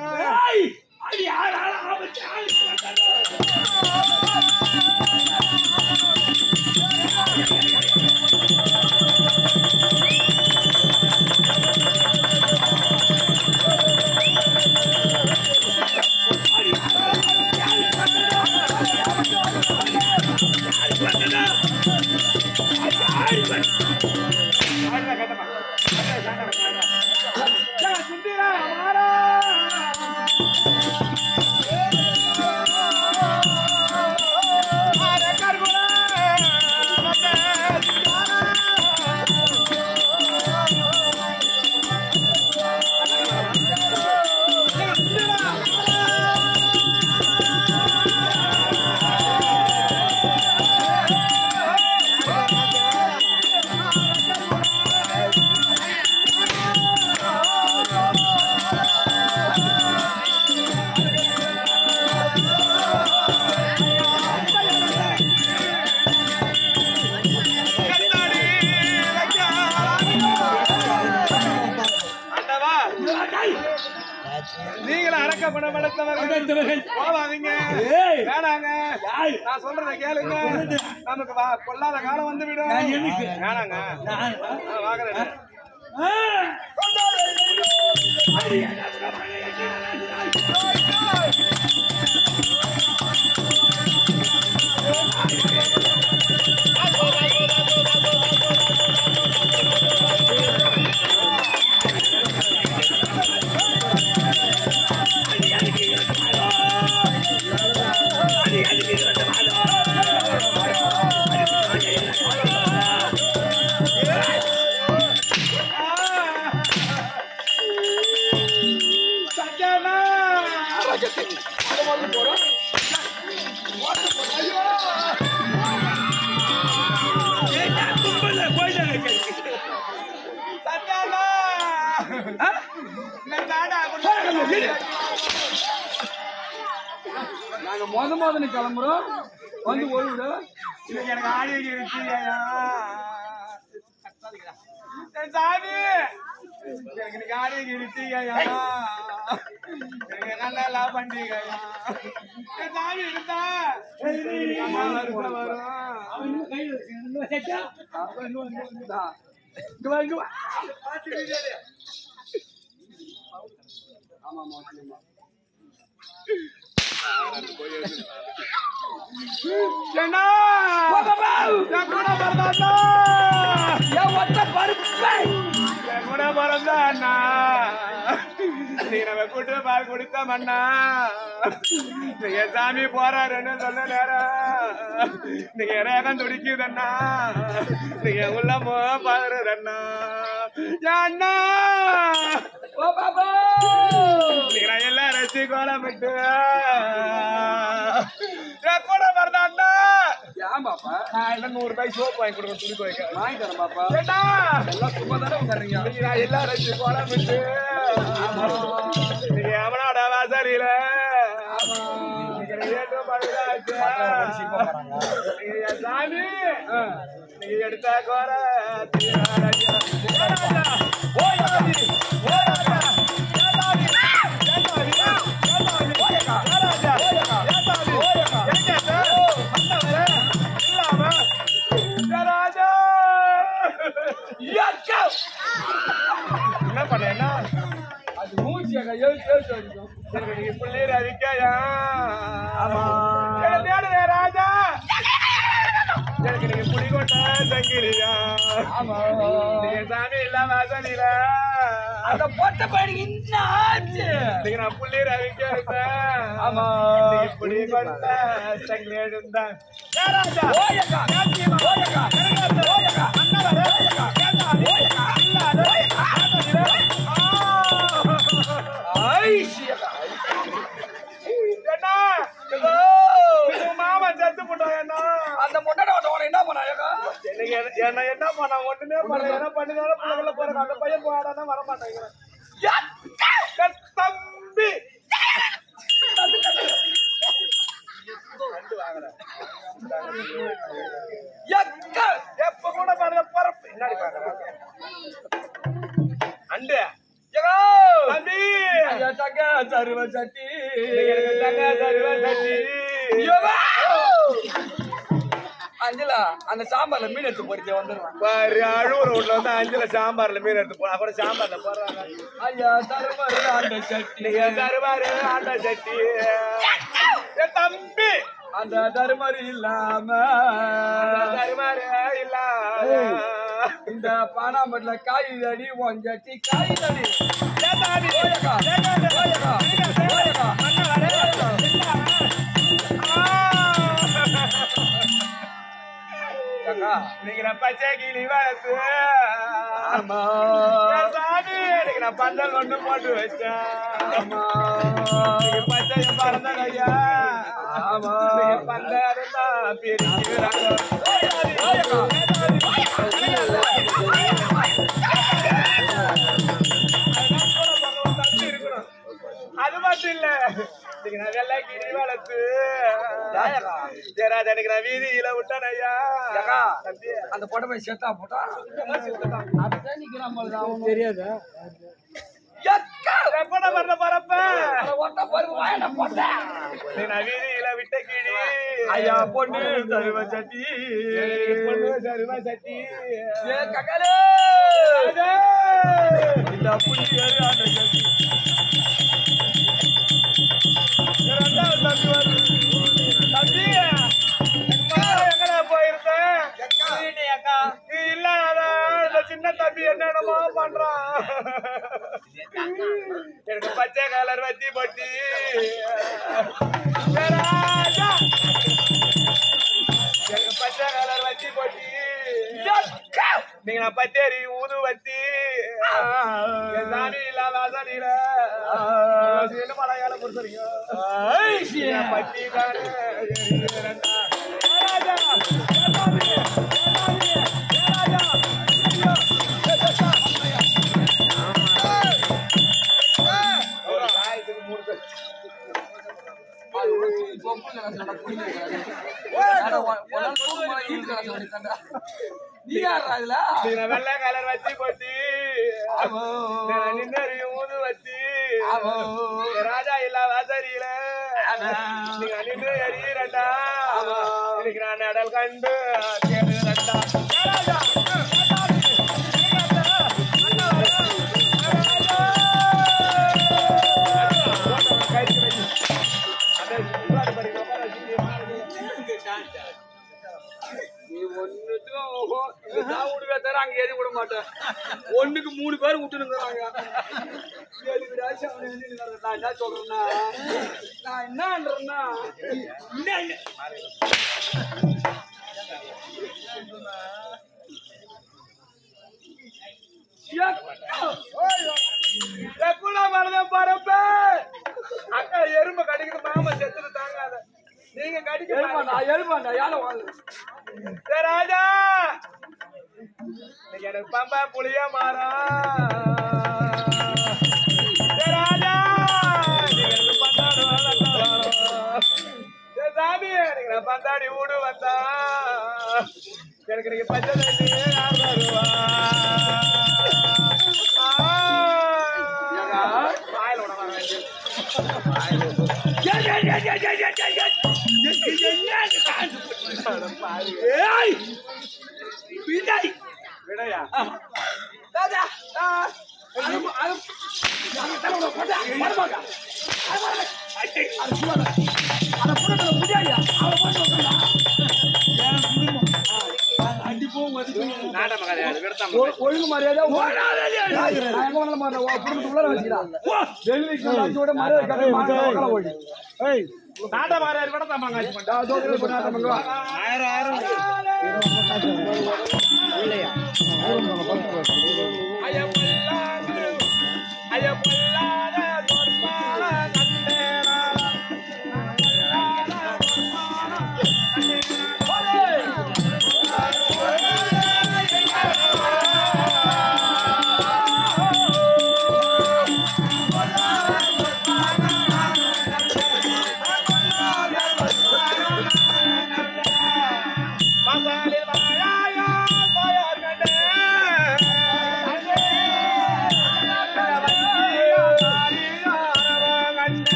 Speaker 1: நீங்களும் அரக்க குணம் படைத்தவர்கள் போவாதீங்க, வேணாங்க. நான் சொல்றதை கேளுங்க, நமக்கு கொல்லாத காலம் வந்து விடும். வேணாங்க, வாங்குறேன்.
Speaker 2: நாங்க மொதல் கிளம்புறோம் வந்து ஒரு
Speaker 1: எனக்கு ஆடி சாமி, எனக்கு ஆடி இருச்சியா, நல்லா பண்டிகையா சாமி இருந்தா வரும். ஆமா ஏண்டா? என் கூட பிறந்தாண்டா.
Speaker 2: என் ஒத்த பருப்பை
Speaker 1: என் கூட பிறந்தா அண்ணா. நீ நம்ம கூட்டு பால் குடித்த மண்ணா. நீங்க சாமி போறாருன்னு சொன்ன நேரம் நீங்க ரேகம் துடிக்குதண்ணா. நீங்க உள்ளமோ பாருறண்ணா. அண்ணா
Speaker 2: ஓ பாபா
Speaker 1: நீங்க எல்லாம் ரசி கோலமிட்டு என் கூட பிறந்தாண்டா.
Speaker 2: ஏன் பாப்பா
Speaker 1: நான் எல்லாம் 100 ரூபாய் சோப்பு வாங்கி கொடுக்க துணி துவைக்க.
Speaker 2: வாங்கி தரேன் பாப்பா
Speaker 1: ஏண்டா?
Speaker 2: எல்லாம் சும்மா தானே உட்காருங்க
Speaker 1: நீங்க எல்லாம் ரசி கோலமிட்டு நீங்க எவனோட வாசலில நீங்க ஏற்ற பழுதாச்சு. நீங்க என் சாமி நீங்க எடுத்த கோர என்ன பண்ண என்ன
Speaker 2: அது மூச்சு அக்கா எழுத்து அடிக்கும்
Speaker 1: எனக்கு நீங்க பிள்ளைய அதிக்காயா? தேடுவே ராஜா. எனக்கு நீங்க புடிக்கொண்ட சங்கிலியா? நீங்க சாமி இல்லாம வாசலில
Speaker 2: அந்த பொட்ட பையனுக்கு என்ன ஆச்சு
Speaker 1: நீங்க நான் புள்ளைய அதிக்க
Speaker 2: ஆமா
Speaker 1: புடிக்கொண்ட சங்கிலி எழுந்தான் ராஜா.
Speaker 2: ஓயக்கா ஓயக்கா ஓயக்கா
Speaker 1: அண்ணா ஓயக்கா இல்லாத
Speaker 2: ஐசியக்கா
Speaker 1: என்ன மாமா செத்து போட்டாங்க.
Speaker 2: அந்த முன்னாடி வந்தவன என்ன பண்ணாயக்கா
Speaker 1: என்ன என்ன பண்ண ஒண்ணுமே பண்ண என்ன பண்ணினாலும் பிள்ளைகள போறாங்க. அந்த பையன் போடாதான் வர மாட்டாங்க. தம்பி எப்ப கூட பாருங்க பரப்பு பின்னாடி பாருங்க அண்டு தம்பி
Speaker 2: தங்க தருவ சட்டி அஞ்சலா அந்த சாம்பார்ல மீன் எடுத்து போறிச்சே வந்துடுறான்
Speaker 1: பாரு அழுவுற வீட்டுல வந்து 5 சாம்பார்ல மீன் எடுத்து போனா கூட சாம்பார்ல போடுறாங்க.
Speaker 2: ஐயா தருவாரு அந்த சட்டி
Speaker 1: நீங்க தருவாரு ஆண்ட சட்டி. தம்பி
Speaker 2: அந்த தருமாறு இல்லாம
Speaker 1: தருவாரு இல்லாம
Speaker 2: இந்த பானாம்பட்டில காய் அடி ஒஞ்சட்டி காய் அடி
Speaker 1: நீங்க பச்சை கிளி வளர்த்து சாமி நீங்க நான் பந்தல் ஒண்ணு போட்டு வச்சேன். பச்சையும் பறந்த ஐயா பந்தல் பிரிக்கிறாங்க. அது மட்டும் இல்ல நீங்க நான் வெள்ளை கிளி வளர்த்து எனக்கு நான் வீதியில விட்டேன் ஐயா.
Speaker 2: அந்த பொடவை சேர்த்தா போட்டா தெரியாது
Speaker 1: எப்பட பண்ண பரப்ப
Speaker 2: போட்டேன்
Speaker 1: நான் வீதியில விட்ட கிளி
Speaker 2: ஐயா பொண்ணு தருவ சட்டி
Speaker 1: பொண்ணு தருவ சட்டி
Speaker 2: கக்கலே இந்த புள்ளி அந்த சட்டி
Speaker 1: இரண்டாவது தம்பி வருது. தம்பி எங்கடா போயிருந்தேன்? நீ இல்லாத சின்ன தம்பி என்னென்னமோ பண்றான். எனக்கு பச்சை கலர் வத்தி போட்டி எனக்கு பச்சை கலர் வத்தி போட்டி நீங்க நான் பச்சேரி ஊது வத்தி சாமி இல்லாத வாசலில என்ன மலையாள பொறுத்தீங்க பத்தி தானே
Speaker 2: நீ யாரா இதுல
Speaker 1: வெள்ளை கலர் வச்சு போட்டி நின்று ஊது வச்சு ராஜா இல்ல வாசரியில நீங்க நின்று எறியறா இன்னைக்கு நான் நடல் கண்டு கேடுறா ராஜா கை
Speaker 5: நான் விடுவே தர அங்க எரி விட மாட்டேன். ஒண்ணுக்கு 3 பேர் விட்டுனுங்கிறாங்க. நான் என்ன சொல்றேன்னா, நான் என்னன்றேன்னா
Speaker 1: அக்கா எறும்பு கடிக்கிறது மாமா செத்துட்டு தாங்காத. நீங்க கடிக்க
Speaker 5: எழுப்பாண்டா யானை வாங்க.
Speaker 1: ராஜா எனக்கு பம்பா புளிய மாறா ராஜா எனக்கு பந்தாடு சாமி எனக்கு நான் பந்தாடி ஊடு வந்தா எனக்கு நீங்க பச்சை தண்ணி யார் வருவா வாயில விட விடையா
Speaker 5: ஒழுங்கு மரியாதை உள்ள வச்சுக்கலாம்.
Speaker 1: நாட்ட மாறியாரு கூட தம்மாங்க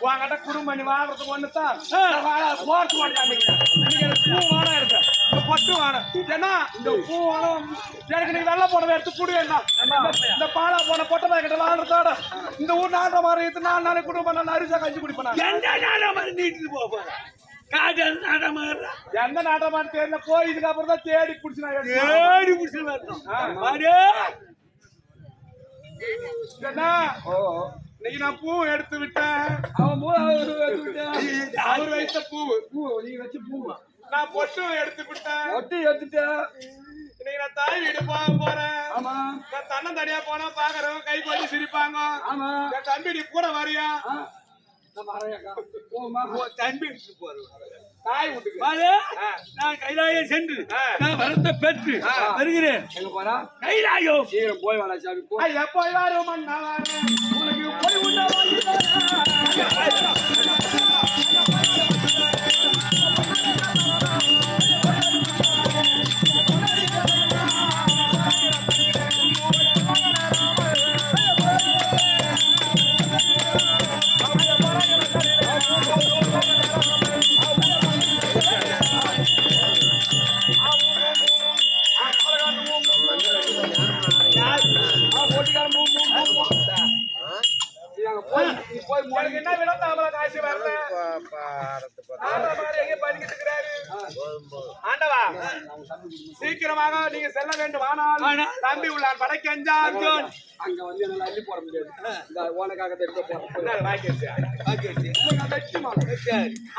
Speaker 1: உங்ககிட்ட குடும்பம் நீ வாழ்றதுக்கு ஒண்ணுதான் போறது பூ வானம் இருக்கு இந்த பட்டு வானம் ஏன்னா இந்த பூ வானம் எனக்கு நீ வெள்ளை போனதை எடுத்து குடுவேன்னா இந்த பாலா போன பொட்டை கிட்ட வாழ்றதோட இந்த ஊர் நாட்ட மாதிரி 4 நாளைக்கு குடும்பம் நான் அரிசா கஞ்சி குடிப்பேன்
Speaker 2: நீட்டு போறேன் காதல் நாடமாடுறா
Speaker 1: எந்த நாட்டமான்னு தெரியல போய் இதுக்கு அப்புறம் தான் தேடி பிடிச்சி
Speaker 2: தேடி பிடிச்சி
Speaker 1: இன்னைக்கு நான் பூ எடுத்து விட்டேன். அவர் வைத்த பூ
Speaker 5: நீங்க வச்சு பூ
Speaker 1: நான் பொட்டு எடுத்து விட்டேன்.
Speaker 5: ஒட்டி எடுத்துட்டேன்.
Speaker 1: இன்னைக்கு நான் தாய் வீடு போக போறேன்.
Speaker 5: ஆமா
Speaker 1: நான் தன்னம் தனியா போனா பாக்குறவங்க கை பண்ணி சிரிப்பாங்க.
Speaker 5: ஆமா
Speaker 1: என் தம்பி நீ கூட வரியா?
Speaker 2: தம்பி
Speaker 1: தாய் வீட்டுக்கு
Speaker 2: நான் கைலாயம் சென்று நான் வரத்தை பெற்று வருகிறேன்.
Speaker 5: எங்க போறா
Speaker 2: கைலாயம்
Speaker 5: சீக்கிரம் போய் வாடா சாமி போ.
Speaker 1: போய் வரும் உனக்கு போய் உண்டா என்ன வேணும் தாமரை காசு வரல ஆண்டவா சீக்கிரமாக நீங்க செல்ல வேண்டும். ஆனால் தம்பி உள்ளான் படைக்கஞ்சான்
Speaker 5: அங்க வந்து என்னால அள்ளி போட முடியாது. உனக்காக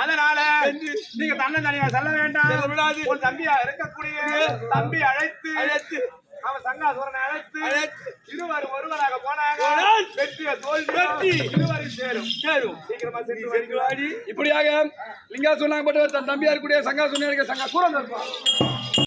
Speaker 1: அதனால நீங்க தன்னை தனியா செல்ல வேண்டாம். ஒரு தம்பியா இருக்கக்கூடிய தம்பி அழைத்து அவன் சங்காசுரனை அழைத்து இருவர் ஒருவராக போனாங்க. வெற்றிய தோல்வி இருவரும் சேரும் சீக்கிரமா சென்று
Speaker 5: இப்படியாக லிங்கா சொன்னாங்க. தன் தம்பியா இருக்கக்கூடிய சங்காசுரன் சங்கா சூரன் இருப்பான்.